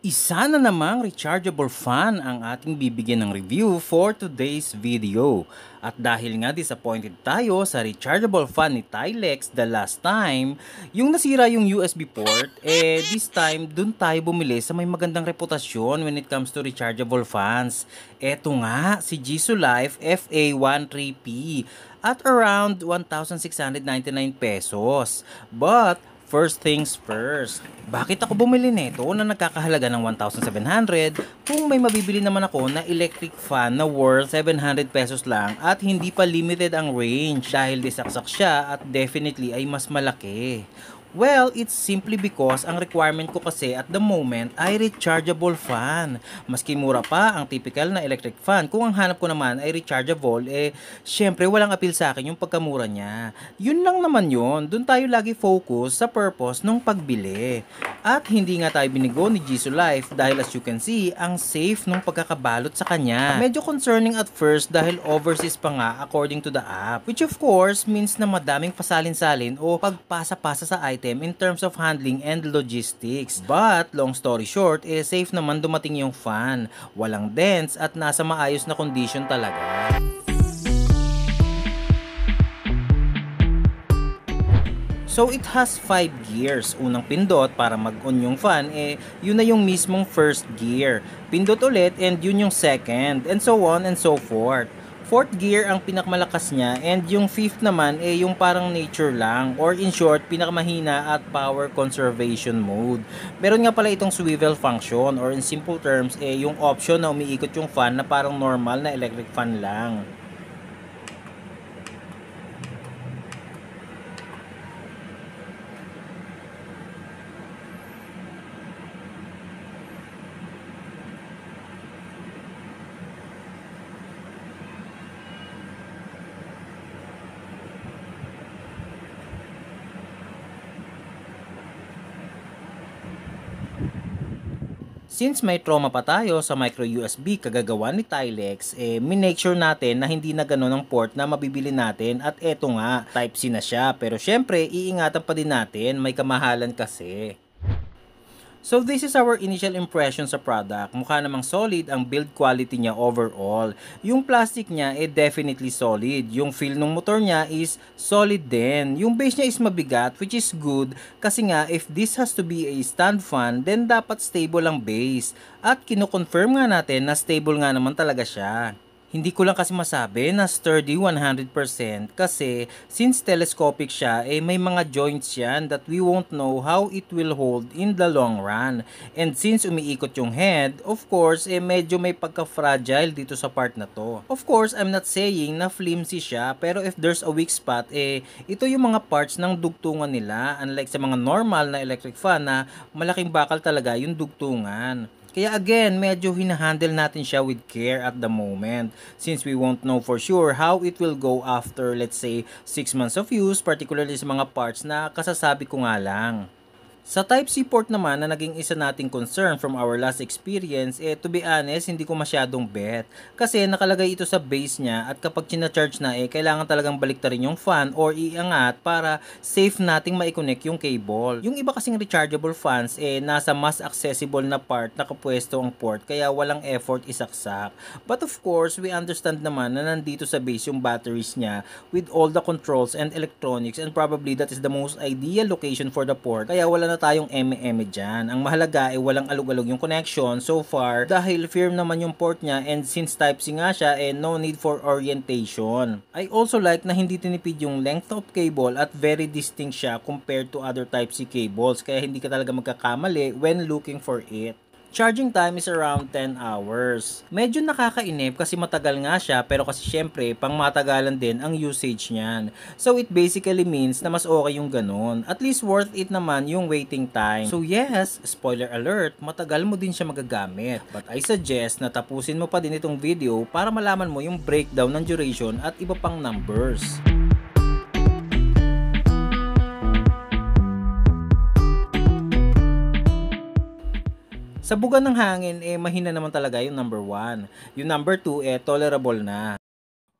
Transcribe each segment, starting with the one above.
Isa na namang rechargeable fan ang ating bibigyan ng review for today's video. At dahil nga disappointed tayo sa rechargeable fan ni Tilex the last time, yung nasira yung USB port, this time dun tayo bumili sa may magandang reputasyon when it comes to rechargeable fans. Eto nga, si Jisoo Life FA13P at around 1,699 pesos. But first things first, bakit ako bumili nito na nagkakahalaga ng 1,700 kung may mabibili naman ako na electric fan na worth 700 pesos lang at hindi pa limited ang range dahil disaksak siya at definitely ay mas malaki? Well, it's simply because ang requirement ko kasi at the moment ay rechargeable fan. Maski mura pa ang typical na electric fan, kung ang hanap ko naman ay rechargeable, syempre walang appeal sa akin yung pagkamura niya. Yun lang naman yun, dun tayo lagi focus sa purpose nung pagbili. At hindi nga tayo binigo ni Jisoo Life dahil as you can see, ang safe nung pagkakabalot sa kanya. Medyo concerning at first dahil overseas pa nga according to the app, which of course means na madaming pasalin-salin o pagpasa-pasa sa item in terms of handling and logistics. But long story short, safe naman dumating yung fan. Walang dents at nasa maayos na condition talaga. So it has 5 gears. Unang pindot para mag-on yung fan, yun na yung mismong first gear. Pindot ulit and yun yung second, and so on and so forth. Fourth gear ang pinakamalakas niya and yung fifth naman yung parang nature lang, or in short, pinakamahina at power conservation mode. Meron nga pala itong swivel function, or in simple terms, yung option na umiikot yung fan na parang normal na electric fan lang. Since may trauma pa tayo sa micro USB kagagawa ni Tilex, minake sure natin na hindi na ganun ang port na mabibili natin, at eto nga, Type-C na siya, pero syempre iingatan pa din natin, may kamahalan kasi. So this is our initial impression sa product. Mukha namang solid ang build quality niya overall. Yung plastic niya definitely solid. Yung feel ng motor niya is solid din. Yung base niya is mabigat, which is good kasi nga if this has to be a stand fan, then dapat stable ang base. At kino-confirm nga natin na stable nga naman talaga siya. Hindi ko lang kasi masabi na sturdy 100% kasi since telescopic siya, may mga joints yan that we won't know how it will hold in the long run. And since umiikot yung head, of course, medyo may pagka-fragile dito sa part na to. Of course, I'm not saying na flimsy siya, pero if there's a weak spot, ito yung mga parts ng dugtungan nila, unlike sa mga normal na electric fan na malaking bakal talaga yung dugtungan. Kaya again, medyo hinahandle natin siya with care at the moment since we won't know for sure how it will go after, let's say, 6 months of use, particularly sa mga parts na kasasabi ko nga lang. Sa Type-C port naman na naging isa nating concern from our last experience, to be honest, hindi ko masyadong bet. Kasi nakalagay ito sa base niya at kapag charge na kailangan talagang baliktarin yung fan or iangat para safe nating maikonnect yung cable. Yung iba kasing rechargeable fans, nasa mas accessible na part nakapwesto ang port kaya walang effort isaksak. But of course, we understand naman na nandito sa base yung batteries niya with all the controls and electronics, and probably that is the most ideal location for the port. Kaya wala na tayong eme-eme dyan. Ang mahalaga walang alug-alug yung connection so far dahil firm naman yung port niya, and since Type-C nga siya, no need for orientation. I also like na hindi tinipid yung length of cable at very distinct siya compared to other Type-C cables, kaya hindi ka talaga magkakamali when looking for it. Charging time is around 10 hours. Medyo nakakainip kasi matagal nga siya, pero kasi syempre pang matagalan din ang usage niyan. So it basically means na mas okay yung ganun. At least worth it naman yung waiting time. So yes, spoiler alert, matagal mo din siya magagamit. But I suggest na tapusin mo pa din itong video para malaman mo yung breakdown ng duration at iba pang numbers. Sa buga ng hangin, mahina naman talaga yung number 1. Yung number 2, tolerable na.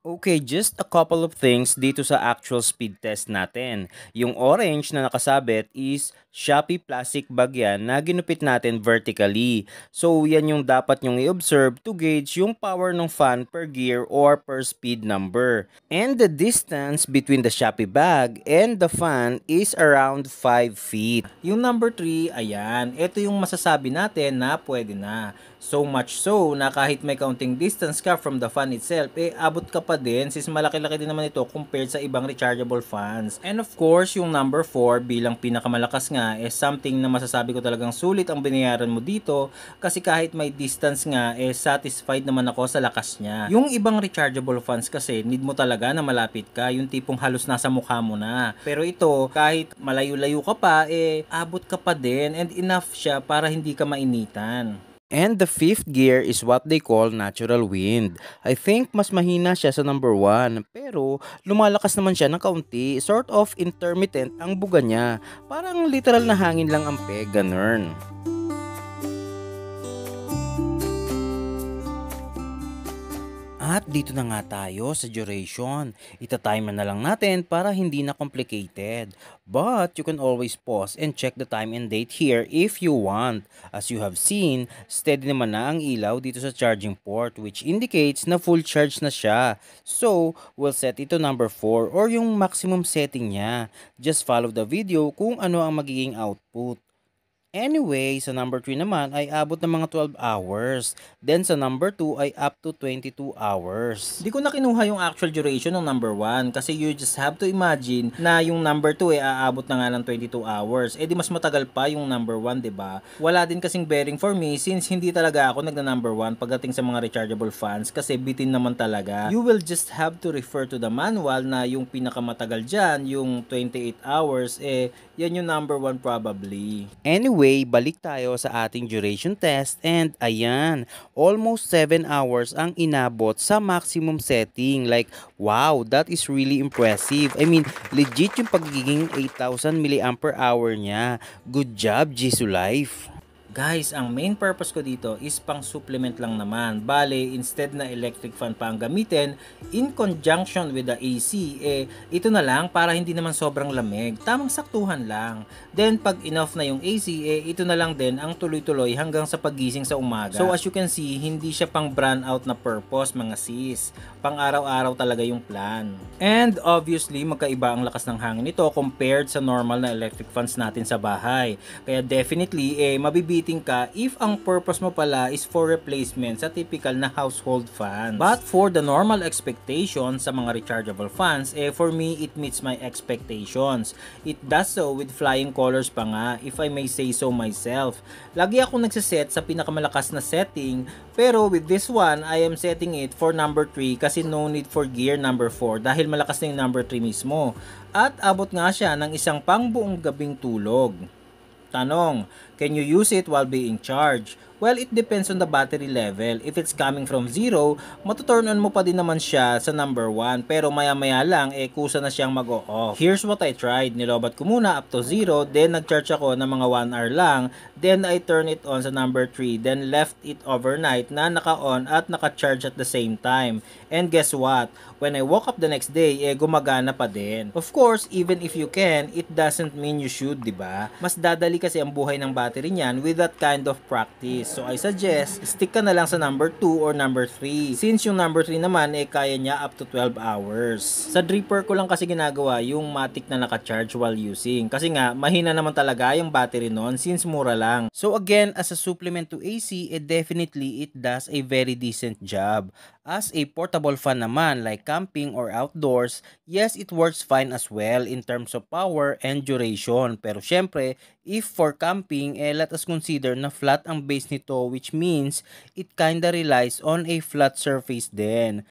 Okay, just a couple of things dito sa actual speed test natin. Yung orange na nakasabit is Shopee plastic bag yan na ginupit natin vertically. So yan yung dapat nyong i-observe to gauge yung power ng fan per gear or per speed number. And the distance between the Shopee bag and the fan is around 5 feet. Yung number 3, ayan, ito yung masasabi natin na pwede na. So much so na kahit may counting distance ka from the fan itself, abot ka pa din since malaki-laki din naman ito compared sa ibang rechargeable fans. And of course, yung number 4 bilang pinakamalakas nga something na masasabi ko talagang sulit ang binayaran mo dito kasi kahit may distance nga satisfied naman ako sa lakas niya. Yung ibang rechargeable fans kasi need mo talaga na malapit ka, yung tipong halos nasa mukha mo na. Pero ito, kahit malayo-layo ka pa, abot ka pa din and enough siya para hindi ka mainitan. And the fifth gear is what they call natural wind. I think mas mahina siya sa number 1, pero lumalakas naman siya ng kaunti, sort of intermittent ang buga niya. Parang literal na hangin lang ang peg, ganun. At dito na nga tayo sa duration. Ita-timer na lang natin para hindi na complicated. But you can always pause and check the time and date here if you want. As you have seen, steady naman na ang ilaw dito sa charging port which indicates na full charge na siya. So, we'll set ito number 4 or yung maximum setting niya. Just follow the video kung ano ang magiging output. Anyway, sa number 3 naman ay abot ng mga 12 hours. Then sa number 2 ay up to 22 hours. Di ko na kinuha yung actual duration ng number 1 kasi you just have to imagine na yung number 2 ay aabot na nga ng 22 hours. Di mas matagal pa yung number 1, di ba? Wala din kasing bearing for me since hindi talaga ako nagna number 1 pagdating sa mga rechargeable fans kasi bitin naman talaga. You will just have to refer to the manual na yung pinakamatagal dyan, yung 28 hours, yan yung number 1 probably. Anyway, balik tayo sa ating duration test and ayan, almost 7 hours ang inabot sa maximum setting. Like, wow, that is really impressive. I mean, legit yung pagiging 8,000 mAh niya. Good job, Jisoo Life. Guys, ang main purpose ko dito is pang supplement lang naman. Bale, instead na electric fan pa ang gamitin, in conjunction with the AC, ito na lang para hindi naman sobrang lamig. Tamang saktuhan lang. Then, pag enough na yung AC, ito na lang din ang tuloy-tuloy hanggang sa pagising sa umaga. So, as you can see, hindi siya pang brand out na purpose, mga sis. Pang araw-araw talaga yung plan. And, obviously, magkaiba ang lakas ng hangin nito compared sa normal na electric fans natin sa bahay. Kaya definitely, mabibitin ka if ang purpose mo pala is for replacement sa typical na household fans. But for the normal expectations sa mga rechargeable fans, for me, it meets my expectations. It does so with flying colors pa nga, if I may say so myself. Lagi ako nagsiset sa pinakamalakas na setting, pero with this one, I am setting it for number 3 kasi no need for gear number 4 dahil malakas na yung number 3 mismo. At abot nga siya ng isang pangbuong gabing tulog. Tanong, can you use it while being charged? Well, it depends on the battery level. If it's coming from 0, matuturn on mo pa din naman siya sa number 1. Pero maya-maya lang, kusa na siyang mag-o-off. Here's what I tried. Nilobat ko muna up to 0, then nag-charge ako ng mga 1 hour lang. Then I turn it on sa number 3, then left it overnight na naka-on at naka-charge at the same time. And guess what? When I woke up the next day, gumagana pa din. Of course, even if you can, it doesn't mean you should, diba? Mas dadali kasi ang buhay ng battery niyan with that kind of practice. So I suggest, stick ka na lang sa number 2 or number 3. Since yung number 3 naman, kaya niya up to 12 hours. Sa dripper ko lang kasi ginagawa yung matic na naka-charge while using. Kasi nga, mahina naman talaga yung battery nun since mura lang. So again, as a supplement to AC, definitely it does a very decent job. As a portable fan naman, like camping or outdoors, yes, it works fine as well in terms of power and duration. Pero syempre, if for camping, let us consider na flat ang base nito, which means it kinda relies on a flat surface din.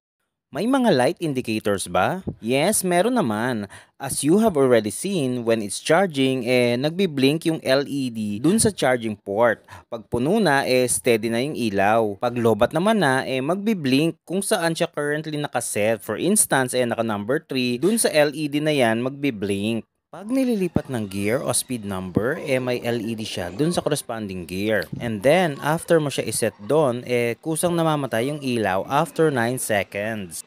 May mga light indicators ba? Yes, meron naman. As you have already seen, when it's charging, nagbi-blink yung LED dun sa charging port. Pag puno na, steady na yung ilaw. Pag lobat naman na, magbi-blink kung saan siya currently nakaset. For instance, naka number 3, dun sa LED na yan, magbi-blink. Pag nililipat ng gear o speed number, may LED siya dun sa corresponding gear. And then, after mo siya iset doon, kusang namamatay yung ilaw after 9 seconds.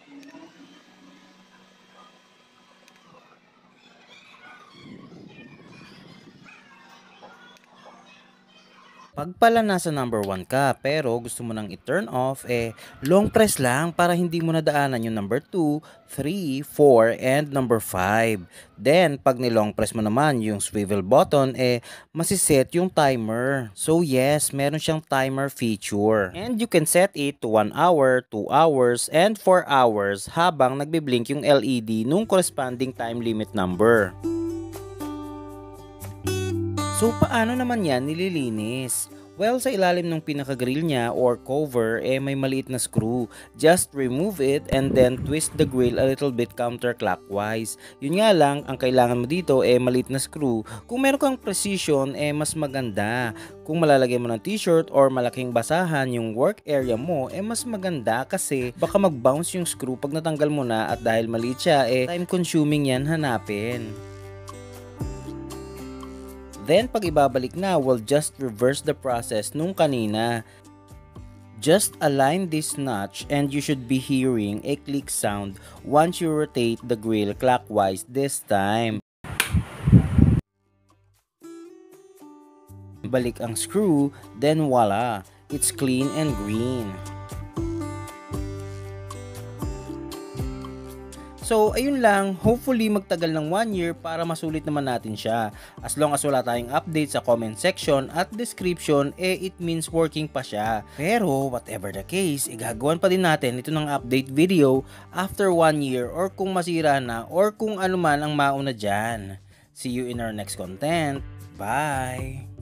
Pag pala nasa number 1 ka pero gusto mo nang i-turn off, long press lang para hindi mo nadaanan yung number 2, 3, 4, and number 5. Then, pag ni-long press mo naman yung swivel button, masiset yung timer. So yes, meron siyang timer feature. And you can set it to 1 hour, 2 hours, and 4 hours habang nagbiblink yung LED nung corresponding time limit number. So paano naman yan nililinis? Well, sa ilalim ng pinaka-grill niya or cover, may maliit na screw. Just remove it and then twist the grill a little bit counterclockwise. Yun nga lang, ang kailangan mo dito maliit na screw. Kung meron kang precision, mas maganda. Kung malalagay mo ng t-shirt or malaking basahan yung work area mo, mas maganda kasi baka mag-bounce yung screw pag natanggal mo na at dahil maliit siya, time consuming yan hanapin. Then pag ibabalik na, we'll just reverse the process nung kanina. Just align this notch and you should be hearing a click sound once you rotate the grill clockwise this time. Balik ang screw, then voila, it's clean and green. So, ayun lang. Hopefully, magtagal ng 1 year para masulit naman natin siya. As long as wala tayong update sa comment section at description, it means working pa siya. Pero, whatever the case, gagawin pa din natin ito ng update video after 1 year or kung masira na or kung ano man ang mauna dyan. See you in our next content. Bye!